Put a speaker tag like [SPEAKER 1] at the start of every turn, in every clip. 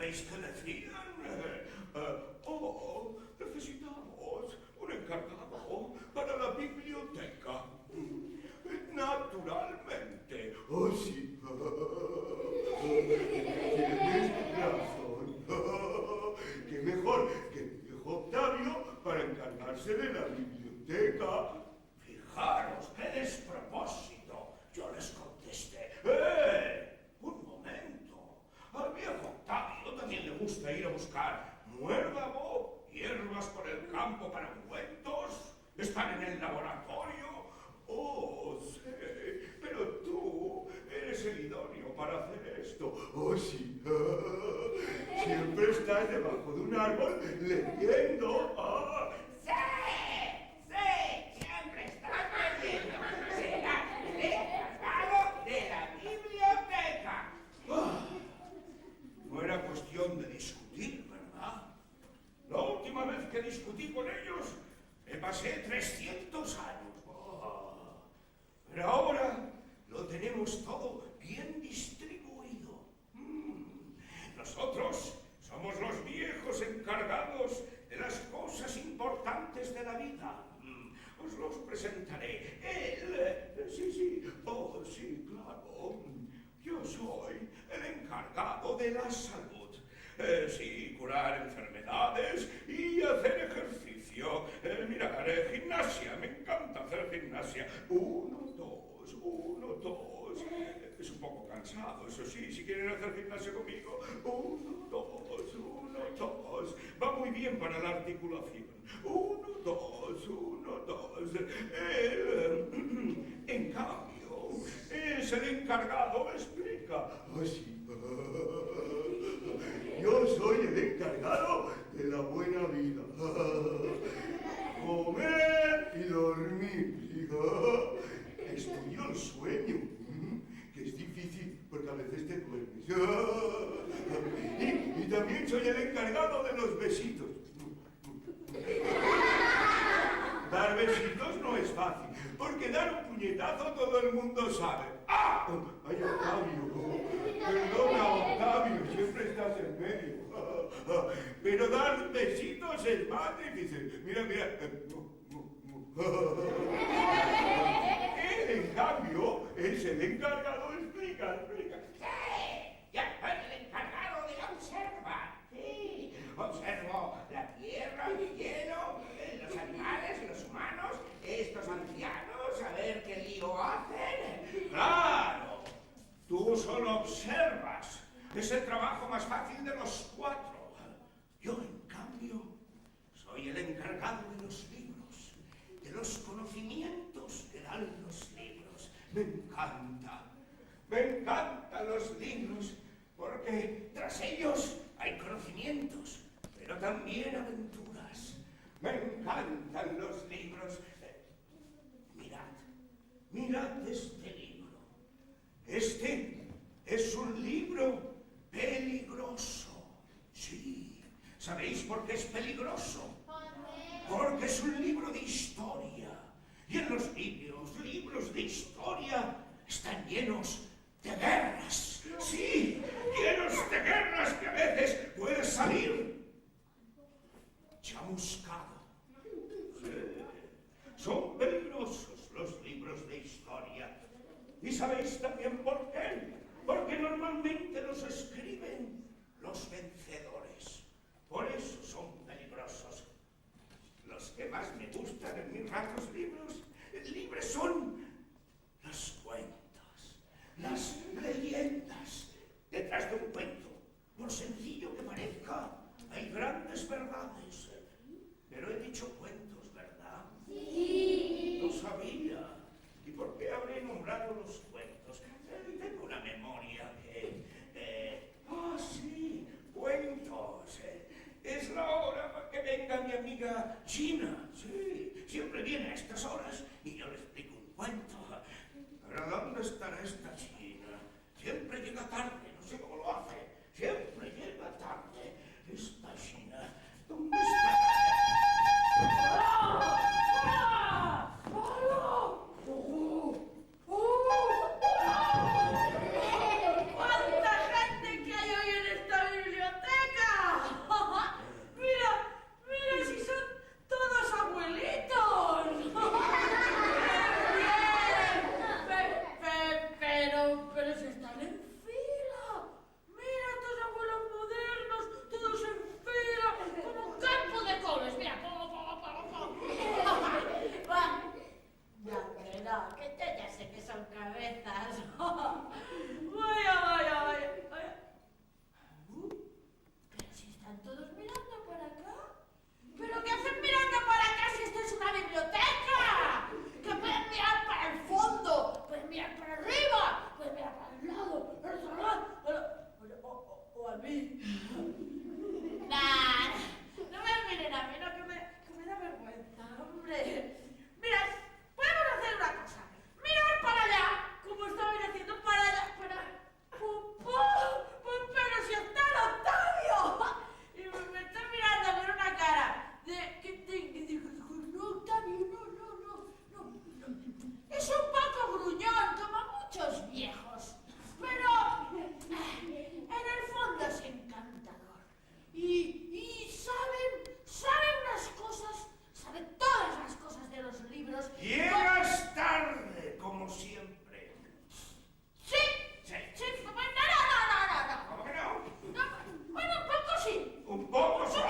[SPEAKER 1] sabéis qué decían? Necesitamos un encargado para la biblioteca. Naturalmente. Oh, sí. Tienes razón. Qué mejor que el viejo Octavio para encargarse de la biblioteca. Fijaros, qué despropósito. Yo les contesté. Un momento. Al viejo Octavio también le gusta ir a buscar muérdago, hierbas por el campo para ungüentos, estar en el laboratorio. Oh, sí, pero tú eres el idóneo para hacer esto. Oh, sí. Siempre estás debajo de un árbol leyendo.
[SPEAKER 2] ¡Sí! Siempre estás leyendo. Serás el encargado de la biblioteca.
[SPEAKER 1] No era cuestión de discutir, ¿verdad? La última vez que discutí con ellos, me pasé 300 años. Pero ahora lo tenemos todo bien distribuido. Nosotros somos los viejos encargados de las cosas importantes de la vida. Os los presentaré. Él, sí, claro. Yo soy el encargado de la salud. Sí, curar enfermedades y hacer ejercicio. Mirar, gimnasia, me encanta hacer gimnasia. 1, 2, 1, 2. Es un poco cansado, eso sí, si quieren hacer gimnasia conmigo. 1, 2, 1, 2. Va muy bien para la articulación. 1, 2, 1, 2. En cambio, es el encargado, explica. Sí. Yo soy el encargado de la buena vida. Comer y dormir. Estudio el sueño, que es difícil porque a veces te duermes. Y también soy el encargado de los besitos. Dar besitos no es fácil, porque dar un puñetazo todo el mundo sabe. ¡Ah! ¡Ay, Octavio! Perdona, Octavio, siempre estás en medio. Pero dar besitos es más difícil. Mira. Él, en cambio, es el encargado. Explica.
[SPEAKER 2] ¡Sí! Ya soy el encargado de la observa. Sí, observo la tierra, el hielo, los animales, los humanos, estos ancianos, a ver qué lío hacen.
[SPEAKER 1] ¡Claro! Tú solo observas. Es el trabajo más fácil de los 4. Yo, en cambio, soy el encargado de los libros, de los conocimientos que dan los libros. Me encantan los libros, porque tras ellos hay conocimientos, pero también aventuras. Me encantan los libros. Mirad este libro. Este es un libro peligroso. Sí. ¿Sabéis por qué es peligroso? Porque es un libro de historia. Y en los libros de historia, están llenos de guerras. Sí, llenos de guerras que a veces puedes salir chamuscado. Sí. Son peligrosos los libros de historia. ¿Y sabéis también por qué? Porque normalmente los escriben los vencedores. Por eso son peligrosos. Los que más me gustan en mis ratos libres son los cuentos, las leyendas. Detrás de un cuento, por sencillo que parezca, hay grandes verdades. Pero he dicho cuentos, ¿verdad?
[SPEAKER 3] Sí.
[SPEAKER 1] Lo sabía. ¿Y por qué habré nombrado los cuentos? Tengo una memoria que... sí, cuentos. Es la hora para que venga mi amiga China. Sí, siempre viene a estas horas y yo le explico un cuento. Pero ¿dónde estará esta China? Siempre llega tarde, no sé cómo lo hace. Siempre llega tarde. Esta China, ¿dónde estará?
[SPEAKER 3] ¡Cuánta gente que hay hoy en esta biblioteca! están todos mirando para acá. ¿Pero qué hacen mirando para acá si esto es una biblioteca? Que pueden mirar para el fondo, pueden mirar para arriba, pueden mirar para el lado, para el otro lado, o a mí. Nah, no me miren a mí, no, que me da vergüenza, hombre. Mirad, podemos hacer una cosa. Mirar para allá, como estaban haciendo para allá, pero si está el Octavio. Y me está mirando con una cara no, Octavio, no. Es un poco gruñón, como muchos viejos, pero en el fondo es encantador. Y sabe unas cosas, sabe todas las cosas de los libros.
[SPEAKER 1] Llegas tarde, como siempre.
[SPEAKER 3] Sí. No.
[SPEAKER 1] ¿Cómo que no?
[SPEAKER 3] No, bueno, un poco sí.
[SPEAKER 1] ¿Un poco solo?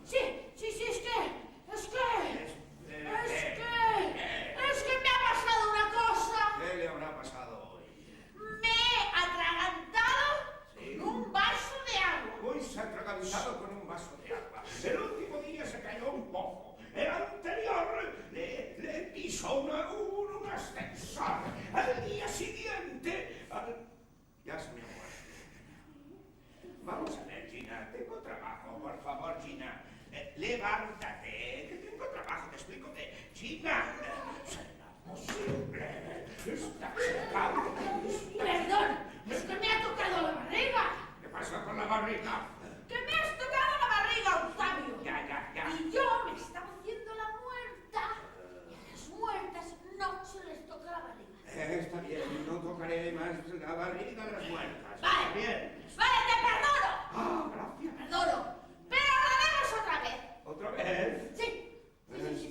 [SPEAKER 3] Sí, es que me ha pasado una cosa.
[SPEAKER 1] ¿Qué le habrá pasado hoy?
[SPEAKER 3] Me he atragantado
[SPEAKER 1] Sí.
[SPEAKER 3] con un vaso de agua.
[SPEAKER 1] Hoy se ha atragantado con un vaso de agua. El último día se cayó un poco. El anterior le pisó un ascensor. Al día siguiente... Ya se me ha muerto. Vamos a ver, Gina. Tengo trabajo, por favor, Gina. Levántate, que tengo trabajo. Te explico que... Gina, será posible. Está secado.
[SPEAKER 3] Perdón, es que me ha tocado la barriga.
[SPEAKER 1] ¿Qué pasa con la barriga?
[SPEAKER 3] Que me has tocado la barriga, Octavio.
[SPEAKER 1] Ya.
[SPEAKER 3] Y yo me estaba haciendo la muerta. Y a las muertas no se les toca la barriga.
[SPEAKER 1] Está bien, no tocaré más la barriga a las muertas.
[SPEAKER 3] Vale.
[SPEAKER 1] Está bien.
[SPEAKER 3] Vale, te perdono.
[SPEAKER 1] Ah, gracias.
[SPEAKER 3] Perdono. Pero lo haremos otra vez.
[SPEAKER 1] ¿Otra vez?
[SPEAKER 3] Sí.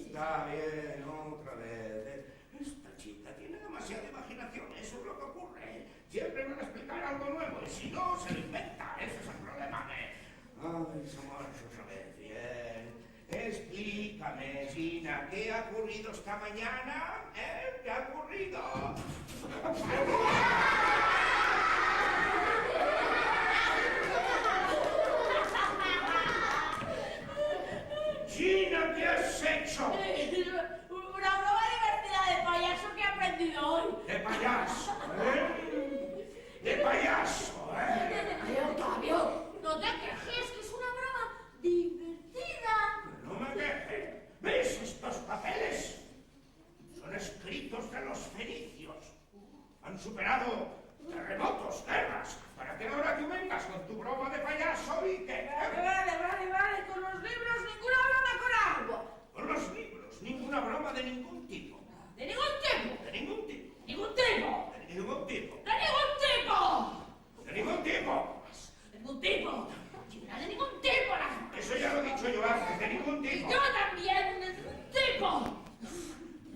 [SPEAKER 1] Está bien, otra vez. Esta chica tiene demasiada imaginación, eso es lo que ocurre. Siempre van a explicar algo nuevo y si no, se lo inventa. Ese es el problema. Ay, somos otra vez. Bien. Explícame, Gina, ¿qué ha ocurrido esta mañana? ¿Qué ha ocurrido? Gina, ¿qué has hecho?
[SPEAKER 3] Una broma divertida de payaso que he aprendido hoy.
[SPEAKER 1] De payaso, De payaso,
[SPEAKER 3] Octavio, no te quejes, que es una broma divertida.
[SPEAKER 1] No me queje. ¿Ves estos papeles? Son escritos de los fenicios. Han superado terremotos, guerras. ¿Para qué ahora tú vengas con tu broma de payaso y qué?
[SPEAKER 3] Vale. Con los libros ninguna broma con agua.
[SPEAKER 1] Con los libros, ninguna broma de ningún tipo.
[SPEAKER 3] De ningún tipo.
[SPEAKER 1] De ningún tipo.
[SPEAKER 3] Ningún tipo.
[SPEAKER 1] De ningún tipo.
[SPEAKER 3] De ningún tipo.
[SPEAKER 1] De ningún tipo.
[SPEAKER 3] De ningún tipo. China, de ningún tipo.
[SPEAKER 1] Eso ya lo he dicho yo antes, de ningún tipo.
[SPEAKER 3] Yo también, de ningún tipo.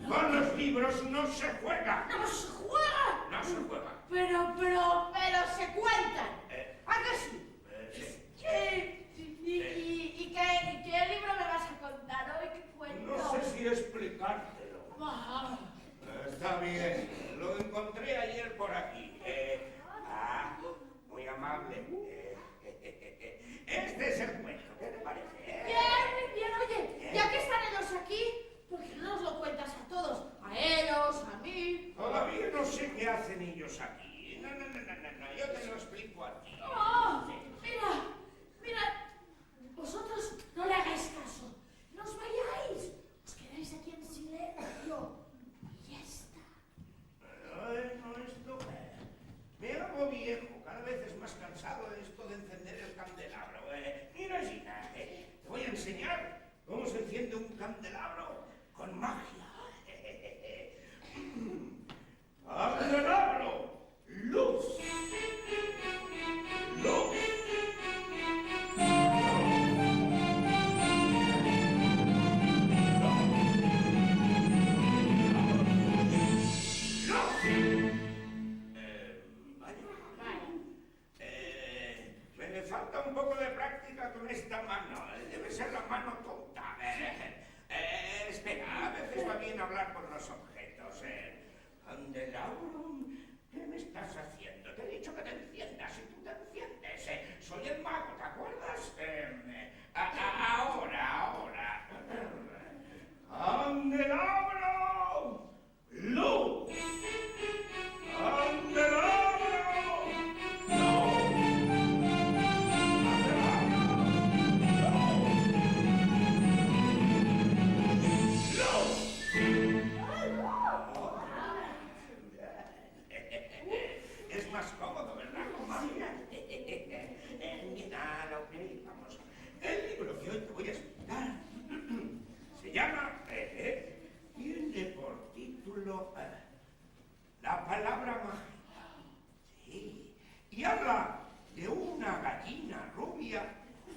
[SPEAKER 1] Con los libros no se juega.
[SPEAKER 3] No se juega.
[SPEAKER 1] No se juega.
[SPEAKER 3] Pero se cuentan. ¿A que sí?
[SPEAKER 1] Sí.
[SPEAKER 3] ¿Y qué libro me vas a contar hoy? ¿Qué cuento?
[SPEAKER 1] No sé si explicártelo.
[SPEAKER 3] Ah,
[SPEAKER 1] Está bien, lo encontré ayer por aquí. Muy amable. Este es el cuento, ¿qué te parece?
[SPEAKER 3] bien, oye, ya que están ellos aquí, ¿por qué no nos lo cuentas a todos? A ellos, a mí.
[SPEAKER 1] Todavía no sé qué hacen ellos aquí. No, yo te lo explico a ti.
[SPEAKER 3] Oh, mira, vosotros no le hagáis caso. No os vayáis, os quedáis aquí en silencio. Y ya está.
[SPEAKER 1] Bueno, esto me hago viejo, cada vez es más cansado esto de encender el candelabro. Mira, Gina, te voy a enseñar cómo se enciende un candelabro con magia. ¡Candelabro! ¡Luz! ¡Luz! Me falta un poco de práctica con esta mano. Debe ser la mano tonta. Espera, a veces va bien hablar con los objetos. Candelabro, ¿qué me estás haciendo? Te he dicho que te enciendas y tú te enciendes. Soy el mago, ¿te acuerdas?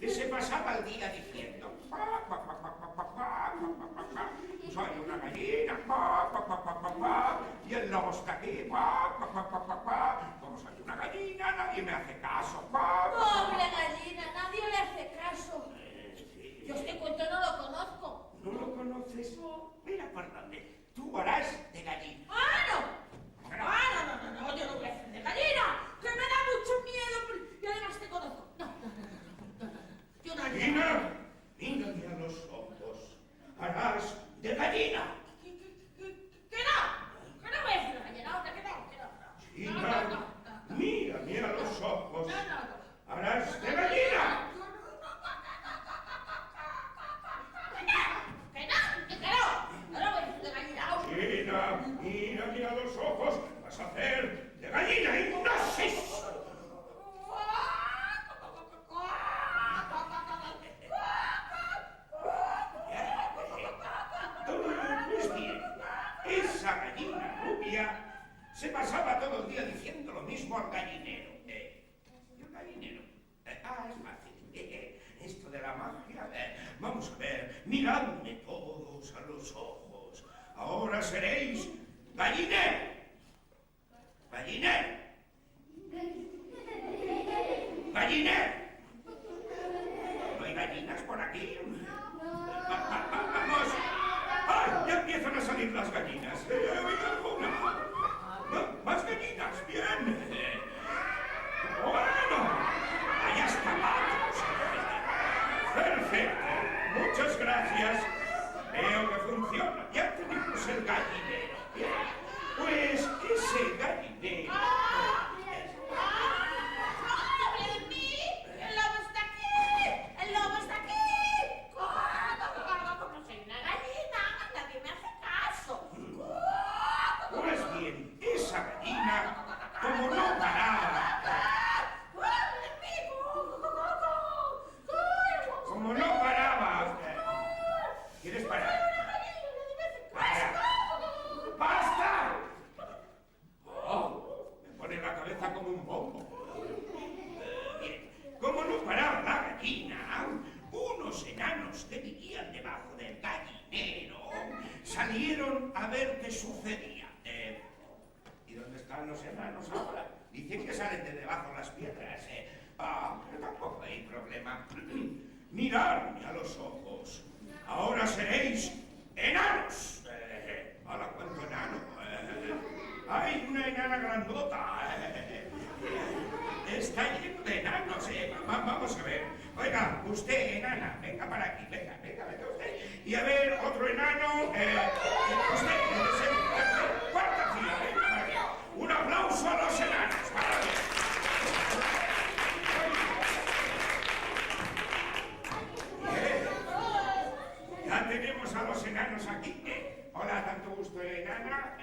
[SPEAKER 2] que se pasaba el día diciendo: soy una gallina, y el lobo está aquí, como soy una gallina, nadie me hace caso.
[SPEAKER 3] Pobre gallina, nadie le hace caso.
[SPEAKER 2] Sí.
[SPEAKER 3] Yo este cuento no lo conozco.
[SPEAKER 2] ¿No lo conoces? Mira por dónde. Tú harás de gallina.
[SPEAKER 3] No, yo no voy a hacer de gallina, que me da mucho miedo y además te conozco. No. Yo no haría.
[SPEAKER 1] Gallina, mírame a los ojos. Harás de gallina.
[SPEAKER 3] Que no voy a hacer de gallina, que no.
[SPEAKER 1] Gallina, mírame a los ojos.
[SPEAKER 3] No.
[SPEAKER 1] Harás de gallina. Gallina, mírame a los ojos. Vas a hacer de gallina, hipnosis. Pues bien, esa gallina rubia se pasaba todo el día diciendo lo mismo al gallinero. ¿Y el gallinero? Es fácil. Esto de la magia. Vamos a ver, miradme todos a los ojos. Ahora seréis gallinero. Gallinero. Gallinero. ¿No hay gallinas por aquí? Vamos. ¡Ay! Ya empiezan a salir las gallinas. Más gallinas. Bien. Bueno. Allá estamos. Perfecto. Muchas gracias. Veo que funciona. Ya tenemos el gallinero. Bien. Pues ese gallinero...
[SPEAKER 3] ¡Pobre de mí! ¡El lobo está aquí! ¡El lobo está aquí! Como soy una gallina, nadie me hace caso.
[SPEAKER 1] Pues bien, esa gallina, como no paraba, como no paraba, ¿quieres parar? ¡Para! ¡Basta! Oh, me pone la cabeza como un bombo. Bien, como no paraba la gallina, unos enanos que vivían debajo del gallinero salieron a ver qué sucedía. ¿Y dónde están los enanos ahora? Dicen que salen de debajo las piedras. Pero tampoco hay problema. Miradme a los ojos. Ahora seréis enanos. Hola, cuánto enano. Hay una enana grandota. Está lleno de enanos. Vamos a ver. Oiga, usted, enana, venga para aquí. Venga usted. Y a ver, otro enano. Usted, cuarta fila, venga para aquí. Un aplauso a los enanos. Ya tenemos a los enanos aquí. Hola, tanto gusto, enana.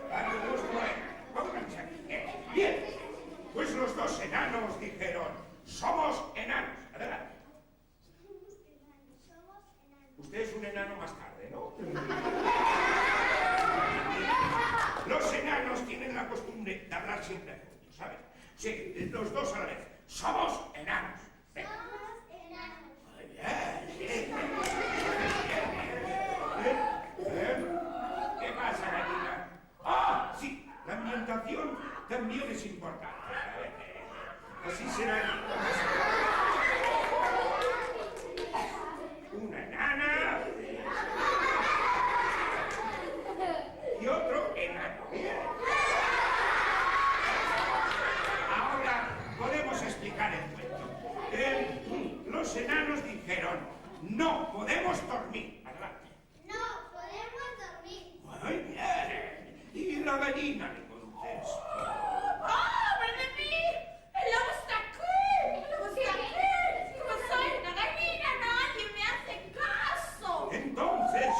[SPEAKER 1] Tanto gusto, pónganse aquí. Bien, pues los dos enanos dijeron: somos enanos. Adelante. Usted es un enano más tarde, ¿no? Los enanos tienen la costumbre de hablar siempre juntos, ¿sabes? Sí, los dos a la vez. Somos enanos. Venga. Muy bien. ¿Qué pasa, gallina? Ah, sí, la ambientación también es importante. Así será. Una enana y otro enano. Ahora podemos explicar el cuento. Los enanos dijeron: no podemos dormir. Adelante.
[SPEAKER 4] No podemos dormir.
[SPEAKER 1] Muy bien. Y la gallina le contesta:
[SPEAKER 3] ¡Pobre de mí! ¡El lobo está aquí! ¡El lobo está aquí! Como soy una gallina, nadie me hace caso.
[SPEAKER 1] Entonces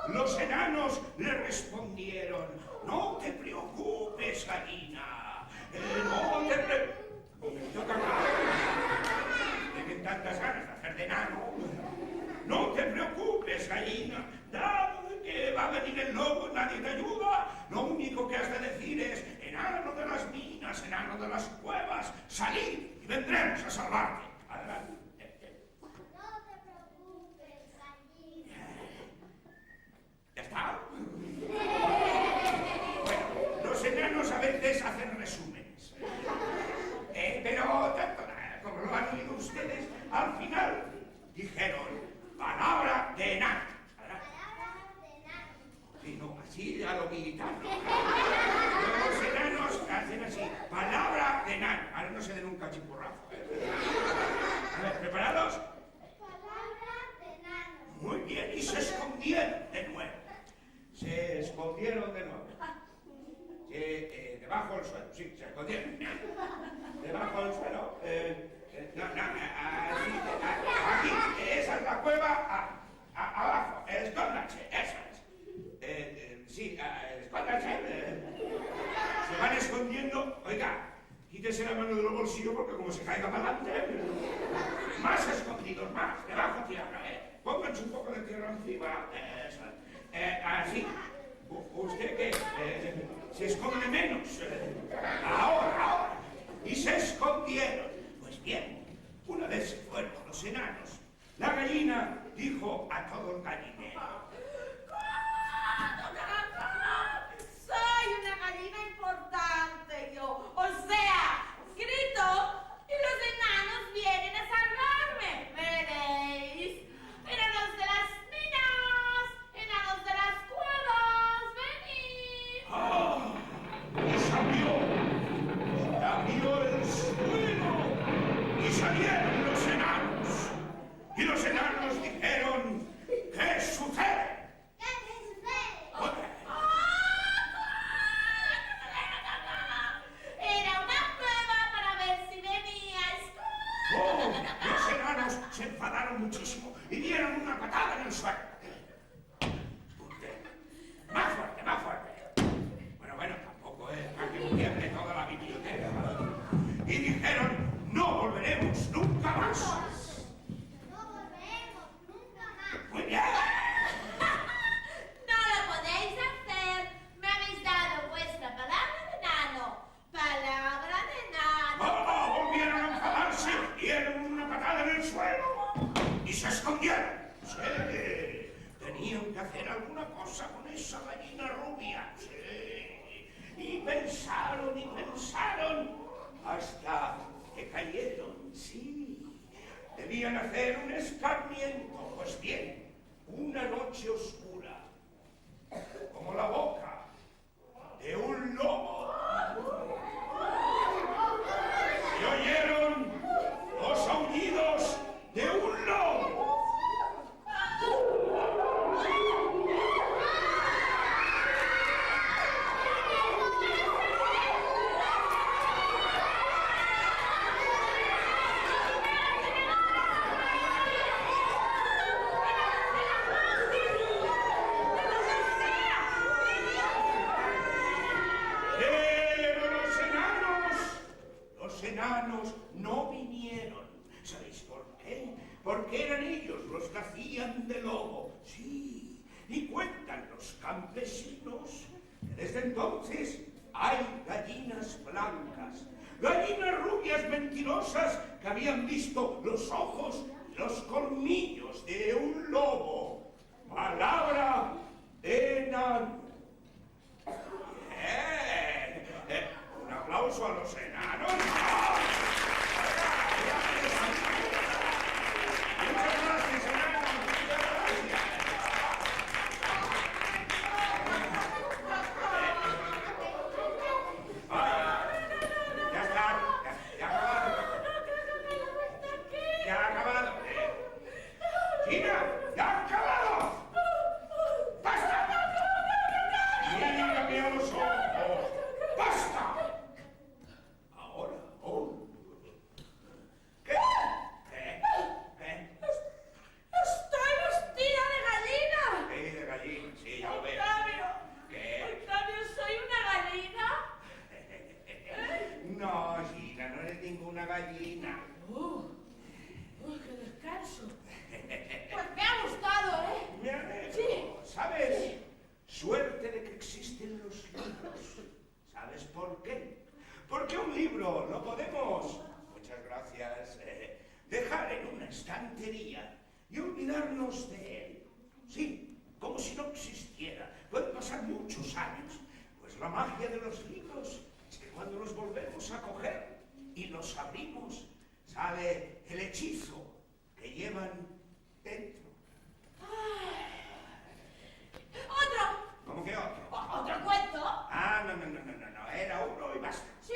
[SPEAKER 1] los enanos le respondieron: no te preocupes, gallina. No te preocupes. Tienen tantas ganas de hacer de enano. No te preocupes, gallina. Dado que va a venir el lobo, nadie te ayuda. Lo único que has de decir es: enano de las minas, enano de las cuevas, salid y vendremos a salvarte. Adelante. más, debajo tierra, Pónganse un poco de tierra encima. Eso. Así. Usted que se esconde menos. Ahora. Y se escondieron. Pues bien, una vez se fueron los enanos, la gallina dijo a todo el gallinero:
[SPEAKER 3] soy una gallina importante yo. O sea, grito y los enanos vienen a salvarme. Veréis. Enanos de las minas, enanos de las cuevas, venid.
[SPEAKER 1] ¡Ah! Y abrió el suelo y salieron los enanos. Y los enanos dijeron: ¿qué sucede?
[SPEAKER 4] ¿Qué sucede?
[SPEAKER 3] Era una prueba para ver si veníais.
[SPEAKER 1] ¡Oh! Los enanos se enfadaron muchísimo y dieron una patada en el suelo. Más fuerte, más fuerte. Bueno, tampoco es para que pierde toda la biblioteca. Y dijeron: no volveremos nunca más.
[SPEAKER 4] No volveremos nunca más.
[SPEAKER 1] Muy bien.
[SPEAKER 3] No lo podéis hacer. Me habéis dado vuestra palabra de enano. Palabra de enano.
[SPEAKER 1] ¡Oh! Volvieron a enfadarse, dieron una patada en el suelo y se escondieron. Sí, tenían que hacer alguna cosa con esa gallina rubia. Sí. Y pensaron hasta que cayeron. Sí, debían hacer un escarmiento. Pues bien, una noche oscura, como la boca de un lobo, y oyeron los aullidos de un lobo. Pero los enanos no vinieron. ¿Sabéis por qué? Porque eran ellos los que hacían de lobo. Sí, y cuentan los campesinos que desde entonces hay gallinas blancas, gallinas rubias mentirosas que habían visto los ojos y los colmillos de un lobo. Palabra de enano. Bien. Un aplauso a los enanos. Muchas gracias, enanos. Muchas gracias. Ya está. Ya ha acabado. Ya ha acabado. China, ya ha acabado. ¡Basta! ¡Mírame a los ojos! ¡Basta! Ahora, ¿Qué?
[SPEAKER 3] Estoy vestida de gallina.
[SPEAKER 1] Sí, de gallina, sí, ya lo veo.
[SPEAKER 3] Octavio.
[SPEAKER 1] ¿Qué?
[SPEAKER 3] Octavio, ¿soy una gallina?
[SPEAKER 1] No, Gina, no eres ninguna gallina.
[SPEAKER 3] ¡Qué descanso! Pues me ha gustado, ¿eh?
[SPEAKER 1] Me alegro.
[SPEAKER 3] Sí.
[SPEAKER 1] ¿Sabes? Suerte de que existen los libros. ¿Sabes por qué? Porque un libro lo podemos, muchas gracias, dejar en una estantería y olvidarnos de él. Sí, como si no existiera. Pueden pasar muchos años. Pues la magia de los libros es que cuando los volvemos a coger y los abrimos, sale el hechizo que llevan dentro.
[SPEAKER 3] ¡Otro!
[SPEAKER 1] ¿Cómo que otro?
[SPEAKER 3] ¿Otro cuento?
[SPEAKER 1] Ah, no, era uno y basta.
[SPEAKER 3] Sí,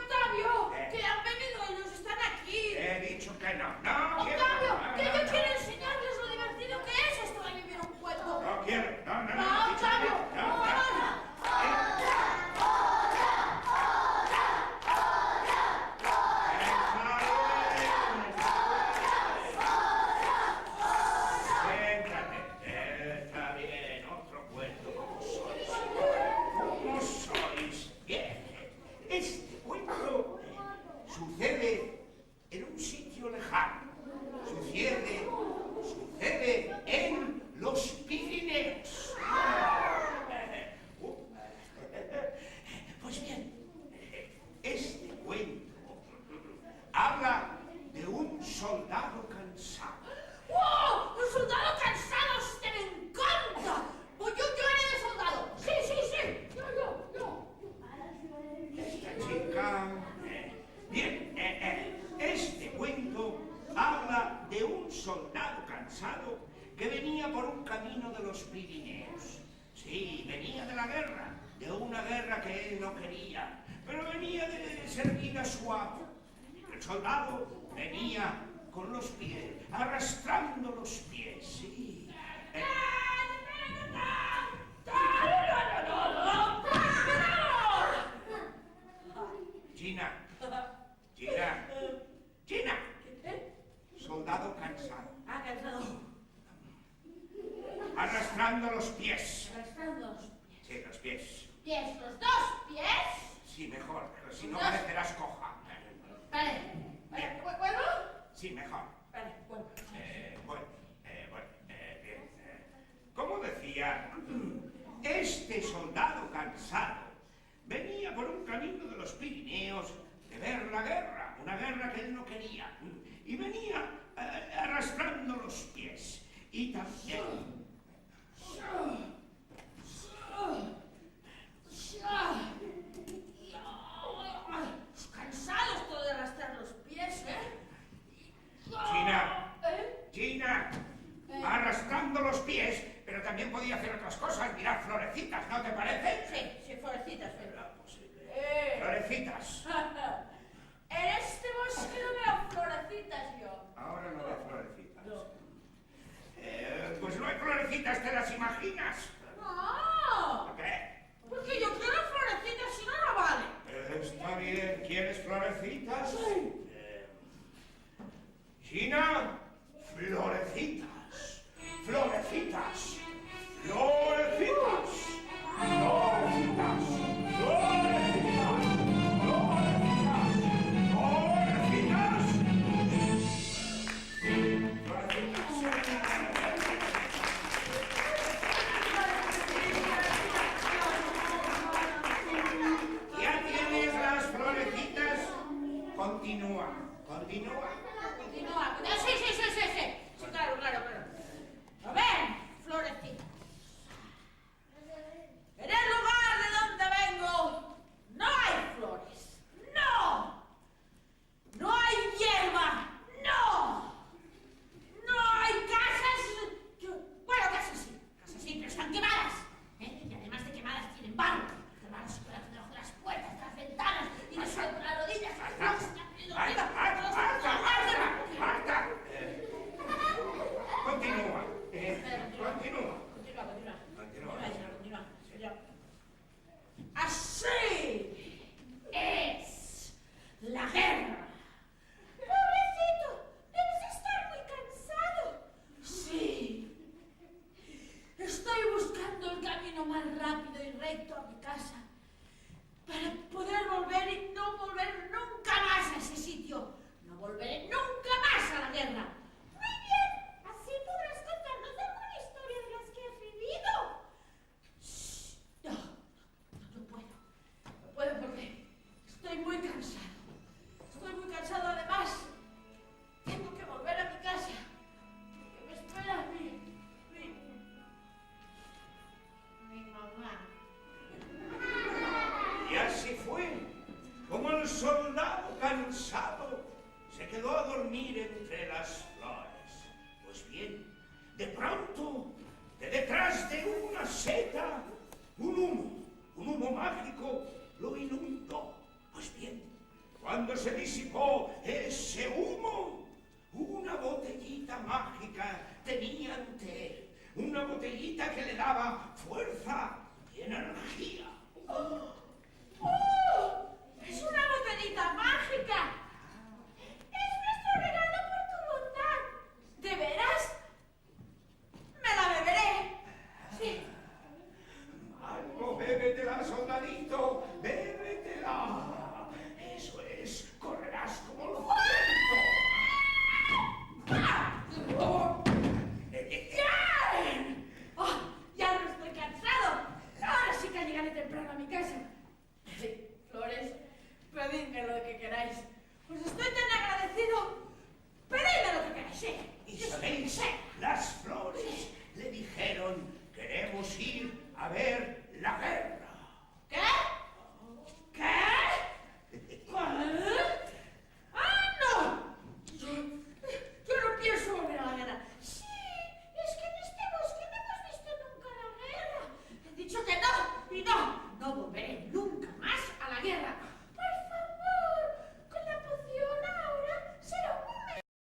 [SPEAKER 3] Octavio,
[SPEAKER 1] ¿Qué?
[SPEAKER 3] que han venido ellos, están aquí.
[SPEAKER 1] He dicho que no. No quiero.
[SPEAKER 3] Octavio,
[SPEAKER 1] No,
[SPEAKER 3] que
[SPEAKER 1] no,
[SPEAKER 3] yo
[SPEAKER 1] no.
[SPEAKER 3] quiero enseñarles lo divertido que es esto de vivir un cuento.
[SPEAKER 1] No quiero. No,
[SPEAKER 3] No,
[SPEAKER 1] he dicho que
[SPEAKER 3] Octavio,
[SPEAKER 1] no. No,
[SPEAKER 3] no.
[SPEAKER 1] cansado que venía por un camino de los Pirineos. Sí, venía de la guerra, de una guerra que él no quería, pero venía de servir a su amo. El soldado venía con los pies, arrastrando los pies, sí. Gina, Gina, Gina. Soldado cansado.
[SPEAKER 3] Ah, cansado.
[SPEAKER 1] Arrastrando los pies.
[SPEAKER 3] Arrastrando los pies.
[SPEAKER 1] Sí, los pies.
[SPEAKER 3] ¿Pies? ¿Los dos pies?
[SPEAKER 1] Sí, mejor, si no parecerás coja.
[SPEAKER 3] Vale. ¿Vuelvo?
[SPEAKER 1] Sí, mejor.
[SPEAKER 3] Vale, vuelvo.
[SPEAKER 1] Bien. Como decía, este soldado cansado venía por un camino de los Pirineos de ver la guerra, una guerra que él no quería, y venía arrastrando los pies. Y también...
[SPEAKER 3] Cansado esto de arrastrar los pies, ¿eh?
[SPEAKER 1] Gina, arrastrando los pies, pero también podía hacer otras cosas, mirar florecitas, ¿no te parece?
[SPEAKER 3] Sí, florecitas.
[SPEAKER 1] Florecitas.
[SPEAKER 3] En este bosque no veo florecitas yo.
[SPEAKER 1] Ahora no veo florecitas. No. Pues no hay florecitas, ¿te las imaginas?
[SPEAKER 3] No.
[SPEAKER 1] ¿Qué?
[SPEAKER 3] Porque yo quiero florecitas, si no, no vale.
[SPEAKER 1] Está bien, ¿quieres florecitas?
[SPEAKER 3] Sí.
[SPEAKER 1] Gina, florecitas. Florecitas. Florecitas. Florecitas. Florecitas. ¿Ya tienes las florecitas? Continúa.
[SPEAKER 3] Sí, claro. A ver, florecitas. En el lugar de donde vengo no hay flores. No hay hierba. No hay casas. Bueno, casas sí, pero están quemadas. Y además de quemadas tienen barro. El barro se queda debajo de las puertas, de las ventanas y de suelo las rodillas.
[SPEAKER 1] ¡Basta! Continúa.
[SPEAKER 3] Así es la guerra. Pobrecito, debes estar muy cansado. Sí. Estoy buscando el camino más rápido y recto a mi casa para poder volver y no volver nunca más a ese sitio. No volveré nunca más a la guerra.
[SPEAKER 4] Muy bien, así podrás contarnos alguna historia de las que has vivido.
[SPEAKER 3] No puedo porque estoy muy cansado. Además. Tengo que volver a mi casa porque me espera mi mamá.
[SPEAKER 1] Y así fue, como el soldado cansado se quedó a dormir entre las flores. Pues bien, de pronto, de detrás de una seta, un humo mágico lo inundó. Pues bien, cuando se disipó ese humo, una botellita mágica tenía ante él, una botellita que le daba fuerza y energía.
[SPEAKER 3] ¡Oh! ¡Es una botellita mágica! ¡Es nuestro regalo por tu bondad! ¿De veras? ¡Me la beberé! Sí.
[SPEAKER 1] Algo, bébetela, soldadito, bébetela. Eso es, correrás como el viento.
[SPEAKER 3] Ya no estoy cansado. Ahora sí que llegaré temprano a mi casa. Flores, pedidme lo que queráis. Pues estoy tan agradecido. Pedidme lo que queráis,
[SPEAKER 1] ¿Y sabéis? Las flores